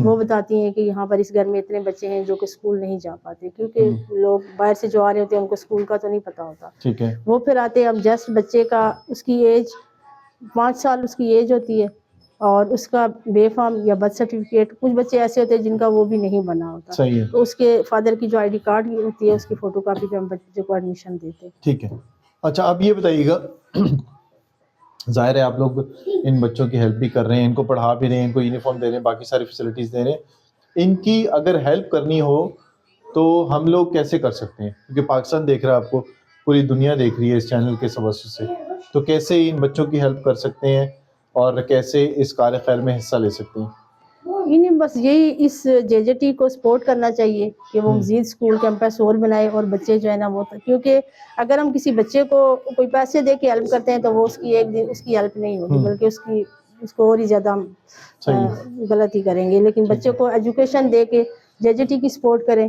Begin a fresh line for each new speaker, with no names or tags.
وہ بتاتی ہیں کہ یہاں پر اس گھر میں اتنے بچے ہیں جو کہ اسکول نہیں جا پاتے، کیونکہ لوگ باہر سے جو آ رہے ہوتے ہیں ان کو اسکول کا تو نہیں پتہ ہوتا.
ٹھیک ہے.
وہ پھر آتے ہیں، اب جسٹ بچے کا اس کی ایج 5 سال اس کی ایج ہوتی ہے، اور اس کا بے فارم یا برتھ سرٹیفکیٹ، کچھ بچے ایسے ہوتے ہیں جن کا وہ بھی نہیں بنا ہوتا،
صحیح ہے.
تو اس کے فادر کی جو آئی ڈی کارڈ ہوتی ہے اس کی فوٹو کاپی پہ ہم بچے کو ایڈمیشن دیتے ہیں.
ٹھیک ہے. اچھا اب یہ بتائیے گا، ظاہر ہے آپ لوگ ان بچوں کی ہیلپ بھی کر رہے ہیں، ان کو پڑھا بھی رہے ہیں، ان کو یونیفارم دے رہے ہیں، باقی ساری فیسلٹیز دے رہے ہیں، ان کی اگر ہیلپ کرنی ہو تو ہم لوگ کیسے کر سکتے ہیں؟ کیونکہ پاکستان دیکھ رہا ہے آپ کو، پوری دنیا دیکھ رہی ہے اس چینل کے واسطے سے، تو کیسے ان بچوں کی ہیلپ کر سکتے ہیں اور کیسے اس کار خیر میں حصہ لے سکتے ہیں؟
انہیں بس یہی اس جے جے ٹی کو سپورٹ کرنا چاہیے کہ وہ مزید اسکول کیمپس اور بنائے، اور بچے جو ہے نا وہ، کیونکہ اگر ہم کسی بچے کو کوئی پیسے دے کے ہیلپ کرتے ہیں تو وہ اس کی ایک دن اس کی ہیلپ نہیں ہوگی، بلکہ اس کو اور ہی زیادہ ہم غلط ہی کریں گے. لیکن بچے کو ایجوکیشن دے کے جے جے ٹی کی سپورٹ کریں،